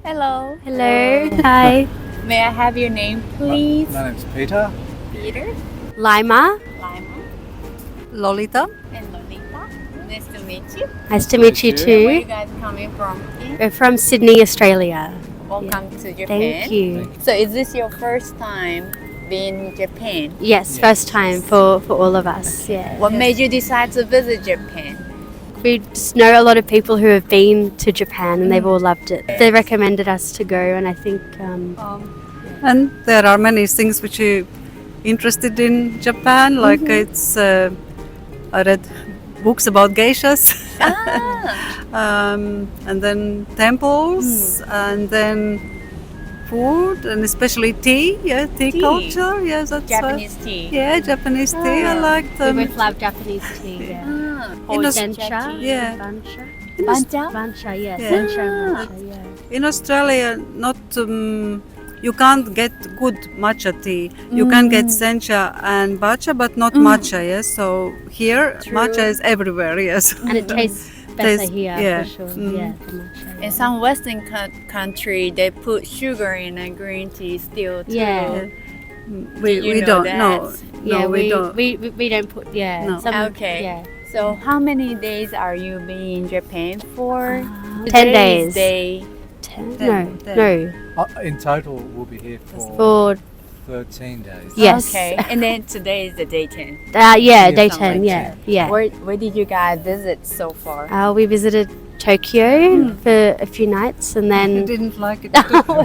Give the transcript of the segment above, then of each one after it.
Hello. Hello. Hi. May I have your name, please? My name's Peter. Peter, Lima. Lima, Lolita. and Lolita. Nice to meet you. Nice to meet you Where are you too. guys coming from? We're from Sydney, Australia. Welcome to Japan. Thank you. So is this your first time being in Japan? Yes, first time for all of us. Yeah. What made you decide to visit Japan? We just know a lot of people who have been to Japan and they've all loved it. They recommended us to go, and I think And there are many things which you're interested in Japan. Like it's, I read books about geishas. And then temples, and then food, and especially tea. Yeah, tea culture. Yeah, that's Japanese tea. Yeah, Japanese tea. I like we them. both love Japanese tea. Yeah. Sencha. Yeah. Bancha. Bancha? Bancha, yes. Yeah. Sencha, Bancha, yeah. In Australia, not you can't get good matcha tea. You can get sencha and matcha, but not matcha. Yes, so here matcha is everywhere. Yes, And it tastes better Tastes- here yeah. for sure. Mm. Yeah, the matcha. In some Western country, they put sugar in a green tea still too. Yeah. we you know don't. that? No, Yeah, no, we don't. We don't put No. Okay. Yeah. So how many days are you being in Japan for? 10 days. Day. 10? Ten. No. In total, we'll be here for For 13 days. yes. Okay. And then today is the day 10. Yeah, day Something 10. like Yeah, yeah. Where did you guys visit so far? We visited Tokyo for a few nights, and I then didn't like it.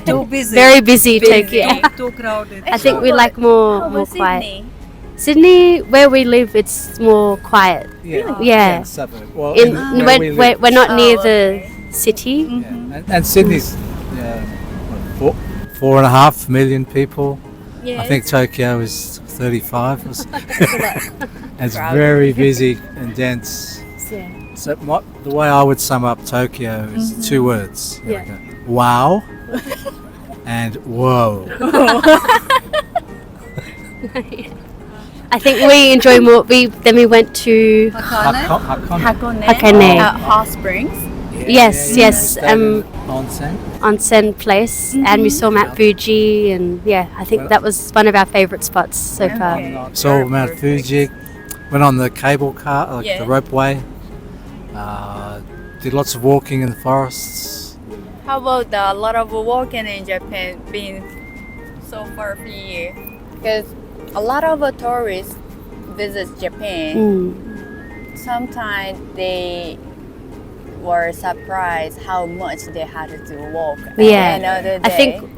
Too busy. very busy Tokyo. too crowded. I think we like more How about quiet. Sydney? Sydney, where we live, it's more quiet. Yeah. Yeah. Suburb. Well, In, where we live. we're not near Oh, the okay. city. Yeah. And Sydney's what, 4.5 million people. Yes. I think Tokyo is 35. Or so. It's Crowded. very busy and dense. Yeah. So the way I would sum up Tokyo is two words. Yeah. Wow and whoa. I think we enjoy more. Then we went to Hakone. Hakone. Hot Springs. yes, yes, Onsen. onsen place, and we saw Mount Fuji, and yeah, I think that was one of our favourite spots so far. Okay. Saw Mount Fuji. Went on the cable car, like Yeah. the ropeway. Did lots of walking in the forests. How about a lot of walking in Japan being so far from you? Because a lot of tourists visit Japan. Mm. Sometimes they were surprised how much they had to walk. Yeah. Another day. I think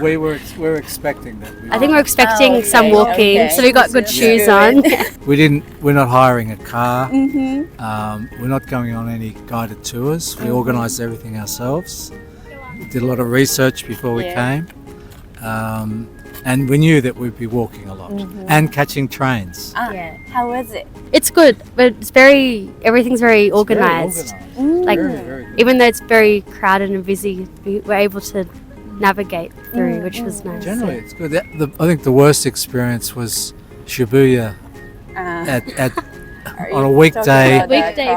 We were expecting that. I think we're expecting Oh, okay, some walking, okay. so we got good That's shoes good. on. We're not hiring a car. Mm-hmm. We're not going on any guided tours. We organised everything ourselves. Did a lot of research before we Yeah. came. And we knew that we'd be walking a lot and catching trains. Yeah. How was it? It's good, but everything's very organised. Like Very good. even though it's very crowded and busy, we were able to navigate through, which was nice. Generally, it's good. I think the worst experience was Shibuya at on a weekday.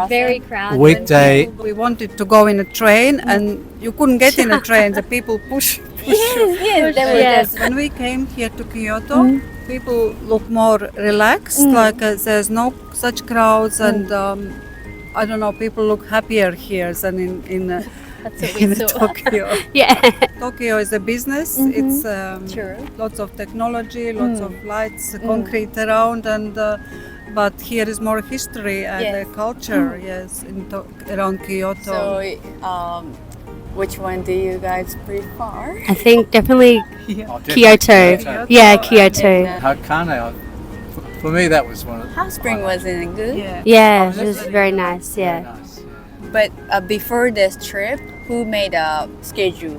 very crowded. Weekday. We wanted to go in a train, and you couldn't get in a train. The people push. Yes, they were Yes. just When we came here to Kyoto, people look more relaxed. Like there's no such crowds, and I don't know. People look happier here than in That's what we in saw. Tokyo. Yeah. Tokyo is a business. It's True. lots of technology, lots of lights, concrete around, and but here is more history and Yes. Culture. Yes, around Kyoto. so. Which one do you guys prefer? I think definitely Oh, Kyoto. Kyoto. Yeah, Kyoto. Hakane, for me, that was one of the Hot Spring wasn't good. yeah. Yeah, it was very nice. very Yeah. nice. But before this trip, who made a schedule?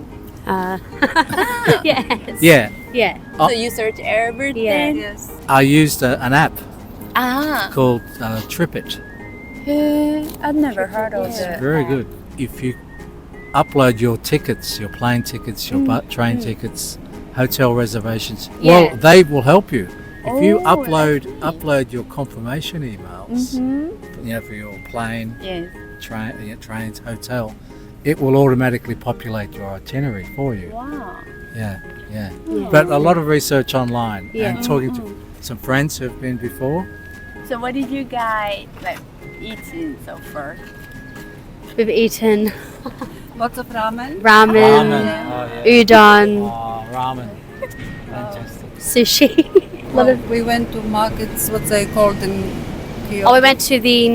Yes. Yeah, Yeah. Oh. So you search everything? Yes. I used an app Ah, called TripIt. I've never heard of It's it. very good. If you upload your tickets, your plane tickets, your train tickets, hotel reservations, Yeah. well, they will help you. If you Oh, upload your confirmation emails, for your plane, Yes. trains, hotel, it will automatically populate your itinerary for you. Wow. Yeah. But a lot of research online and talking to some friends who have been before. So what did you guys like eating so far? We've eaten Lots of ramen. ramen, Oh, yeah. udon, Oh, ramen. Fantastic. sushi. Well, we went to markets, what they called in Kyoto. Oh, we went to the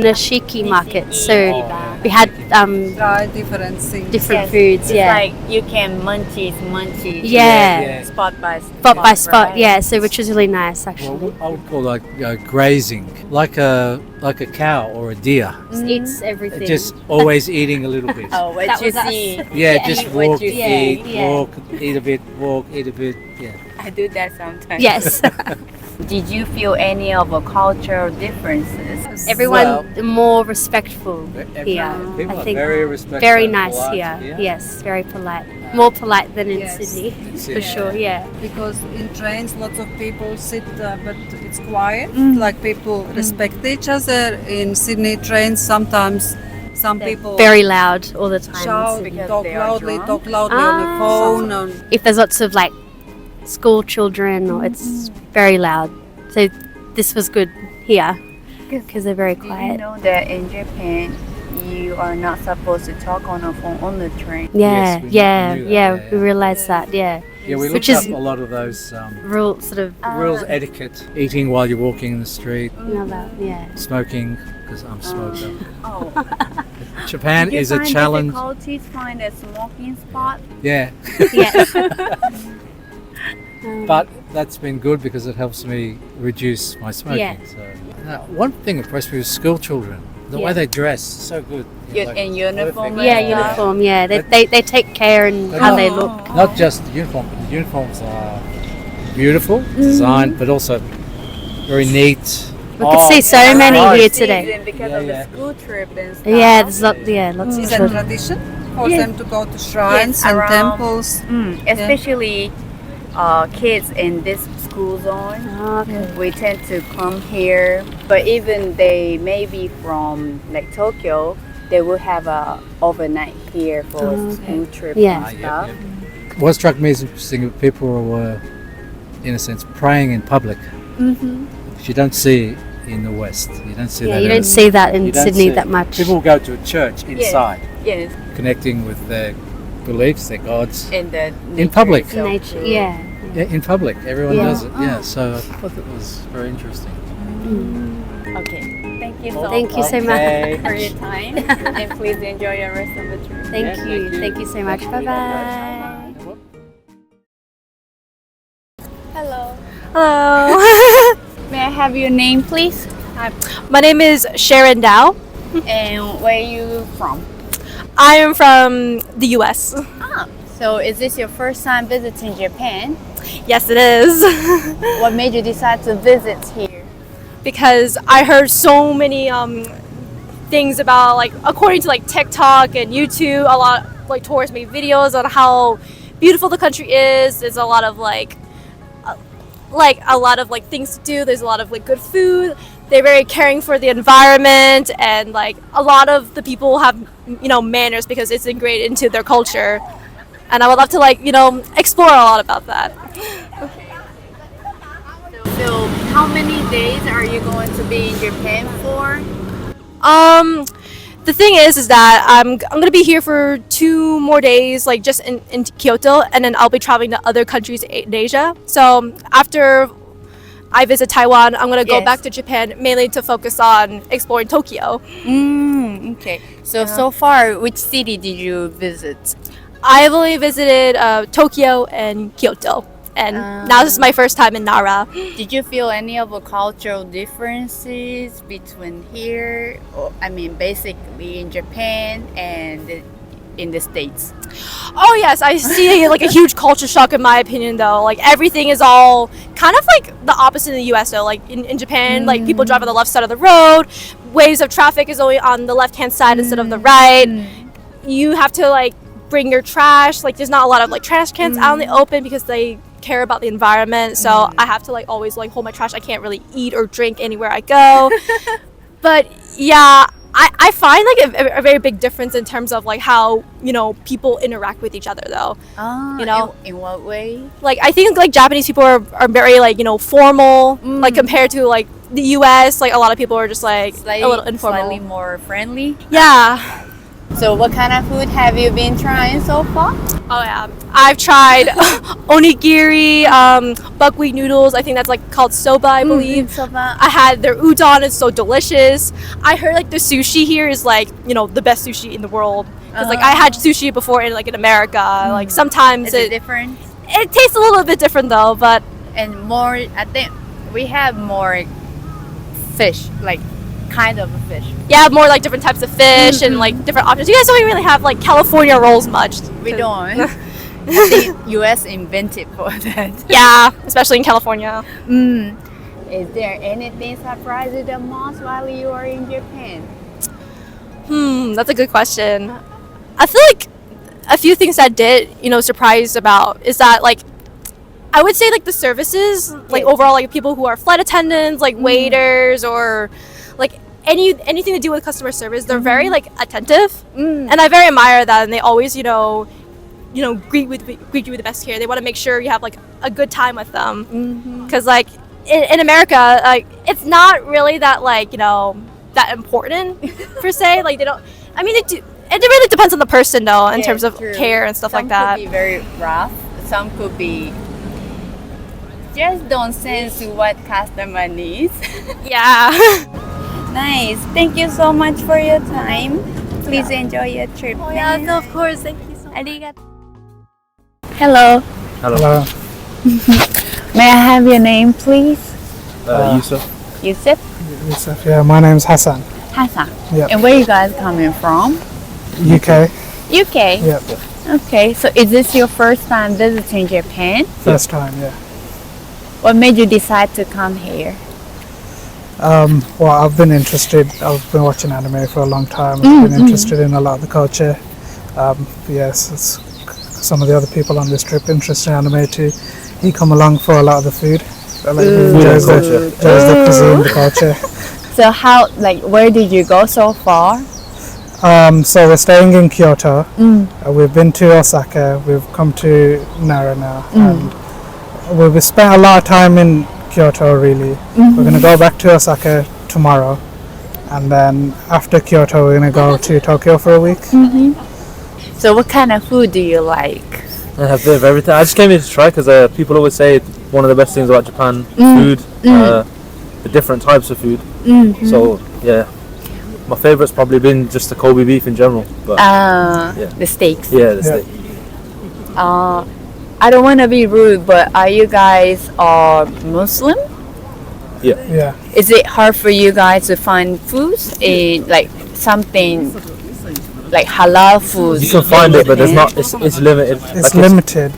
Nishiki market, so we had Try different things. different Yes, foods. It's Yeah, like you can munchies. Yeah. Spot by spot by spot. right? Yeah, so which was really nice actually. Well, I would call it like grazing, like a cow or a deer. Eats everything. Just always eating a little bit. Oh, what That you was us. see. Yeah, just Eat what walk, you eat, see. Yeah. walk, eat a bit, walk, eat a bit. Yeah. I do that sometimes. Yes, Did you feel any of the cultural differences? everyone more respectful here. People I are think very respectful. very and nice polite here. Yes, very polite. More polite than in Yes. Sydney, Sydney. for sure. Yeah. Because in trains, lots of people sit, but it's quiet. Like people respect each other. In Sydney trains, sometimes some people Very loud all the time. shout, Because talk they are loudly, drunk? talk loudly on the phone. And If there's lots of like school children, or it's very loud. So this was good here because they're very Did you quiet. know that in Japan you are not supposed to talk on the phone on the train? Yeah, Yes, we yeah, knew that, yeah, yeah, We yeah. realised that. Yeah, Yeah, we Which looked is- up a lot of those real sort of rules, etiquette, eating while you're walking in the street, yeah. smoking, because I'm a smoker. Oh. Japan Did you is a find challenge. difficulty to find a smoking spot? Yeah, Yeah. but that's been good because it helps me reduce my smoking. Yeah. So, one thing impressed me was school children. The way Yeah. they dress, so good. In uniform? perfect. Yeah, Yeah. uniform. Yeah, they take care in how they look. Not just the uniform, but the uniforms are beautiful, designed, but also very neat. We could see so many right. here today. Because Yeah, of yeah. the school trip and stuff. Yeah, there's lots of it's a children. tradition for them to go to shrines Yes, and around- temples. Especially kids in this school zone. Oh, okay. We tend to come here, but even they may be from like Tokyo, they will have a overnight here for school trip Yeah. and stuff. What struck me as interesting, people were, in a sense, praying in public. Which you don't see in the West. You don't see Yeah, that. you in- don't see that in you don't Sydney see- that much. People will go to a church inside, Yes, connecting with their beliefs, their gods. in the In nature public. itself Nature, too. yeah. Yeah, in public, everyone Yeah. does it. Yeah, so I thought that was very interesting. Okay. Thank you so Thank you so much. Okay. for your time, and please enjoy your rest of the trip. Thank Yeah, you. thank you. Thank you so much. Bye bye. Hello. Hello. May I have your name, please? My name is Sharon Dow. And where are you from? I am from the US. So, is this your first time visiting Japan? Yes, it is. What made you decide to visit here? Because I heard so many things about, like, according to like TikTok and YouTube, a lot like tourists make videos on how beautiful the country is. There's a lot of like things to do. There's a lot of like good food. They're very caring for the environment, and like a lot of the people have manners because it's ingrained into their culture. And I would love to explore a lot about that. So, how many days are you going to be in Japan for? The thing is that I'm gonna be here for 2 more days, like just in Kyoto, and then I'll be traveling to other countries in Asia. So after I visit Taiwan, I'm gonna go Yes. back to Japan mainly to focus on exploring Tokyo. Okay. So far, which city did you visit? I've only visited Tokyo and Kyoto, and now this is my first time in Nara. Did you feel any of the cultural differences between here, or I mean, basically in Japan and in the States? Oh yes, I see like a huge culture shock in my opinion though. Like everything is all kind of like the opposite in the US though. Like in Japan, like people drive on the left side of the road, waves of traffic is only on the left hand side instead of the right. You have to like bring your trash, like there's not a lot of like trash cans out in the open because they care about the environment, so I have to like always like hold my trash. I can't really eat or drink anywhere I go. But yeah, I find like a very big difference in terms of like how, you know, people interact with each other though. You know, in what way? like I think like Japanese people are very like, you know, formal, like compared to like the US, like a lot of people are just like a little informal. Slightly more friendly. Yeah. So what kind of food have you been trying so far? Oh yeah, I've tried onigiri, buckwheat noodles. I think that's like called soba, I believe. Soba. I had their udon. It's so delicious. I heard like the sushi here is like, you know, the best sushi in the world. Because like I had sushi before in America. Like sometimes Is it different? it tastes a little bit different though. But And more, I think we have more fish, like kind of a fish. yeah, more like different types of fish and like different options. You guys don't really have like California rolls much. We don't. I think US invented for that. Yeah, especially in California. Is there anything surprised you the most while you are in Japan? That's a good question. I feel like a few things that did, you know, surprise about is that like I would say like the services, like overall like people who are flight attendants, like waiters or like anything to do with customer service, they're very like attentive, and I very admire that. And they always, you know, greet you with the best care. They want to make sure you have like a good time with them, because like in America, like it's not really that like, you know, that important per se. Like they don't. I mean, they do. It really depends on the person though, in terms of true. care and stuff Some like that. could be very rough. Some could be just don't sense what customer needs. Yeah. Nice. Thank you so much for your time. Please enjoy your trip. Oh yeah, no, of course. Thank you so much. Arigato. Hello. Hello. May I have your name, please? Yusuf. Yusuf? Yusuf, yeah, my name's Hassan. Hassan. Yeah. And where you guys coming from? UK. UK. Yep. Okay. So is this your first time visiting Japan? First time, yeah. What made you decide to come here? Well, I've been interested. I've been watching anime for a long time. I've been interested in a lot of the culture. Yes, it's some of the other people on this trip interested in anime too. He come along for a lot of the food. Like, enjoys the cuisine, the culture. So how, like, where did you go so far? So we're staying in Kyoto. We've been to Osaka. We've come to Nara now, and we've spent a lot of time in Kyoto. Really, we're gonna go back to Osaka tomorrow, and then after Kyoto, we're gonna go to Tokyo for a week. So what kind of food do you like? A bit of everything. I just came here to try because people always say one of the best things about Japan, food, the different types of food. So yeah, my favourite's probably been just the Kobe beef in general. But The steaks. yeah, the steak. I don't want to be rude, but are you guys Muslim? Yeah. Is it hard for you guys to find foods in like something like halal foods? You can find it, but there's not. It's limited. It's Like, limited.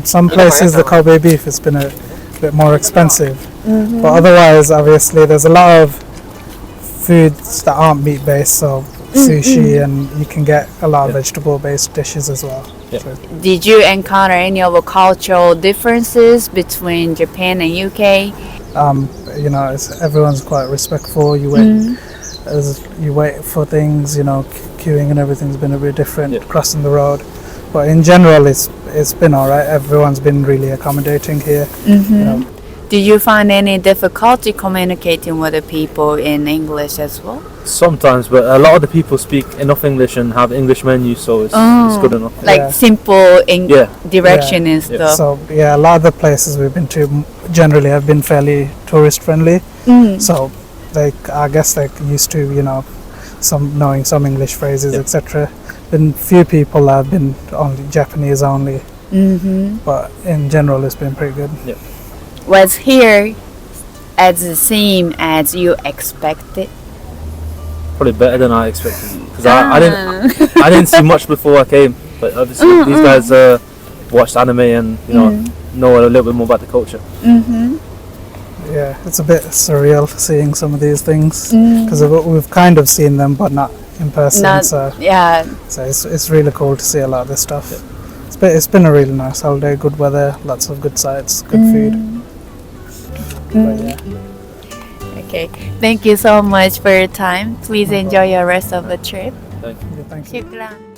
Some places the Kobe beef has been a bit more expensive, but otherwise, obviously, there's a lot of foods that aren't meat based, so sushi, and you can get a lot of vegetable based dishes as well. Yeah. So, Did you encounter any of the cultural differences between Japan and UK? you know, everyone's quite respectful. You wait for things. You know, queuing and everything's been a bit different. Crossing the road, but in general, it's been all right. Everyone's been really accommodating here. You know. Did you find any difficulty communicating with the people in English as well? sometimes, but a lot of the people speak enough English and have English menus, so it's good enough. Like Yeah. simple Yeah. direction and Yeah. stuff. So yeah, a lot of the places we've been to generally have been fairly tourist friendly. So I guess used to knowing some English phrases, etc. Been few people have been only Japanese only, but in general it's been pretty good. Was here as the same as you expected? Probably better than I expected, because I didn't see much before I came, but obviously these guys watched anime and know a little bit more about the culture. Yeah, it's a bit surreal seeing some of these things because we've kind of seen them, but not in person. So it's really cool to see a lot of this stuff. It's been a really nice holiday, good weather, lots of good sights, good food. But yeah. Okay. Thank you so much for your time. Please enjoy your rest of the trip. Thank you. Thank you. Shukran.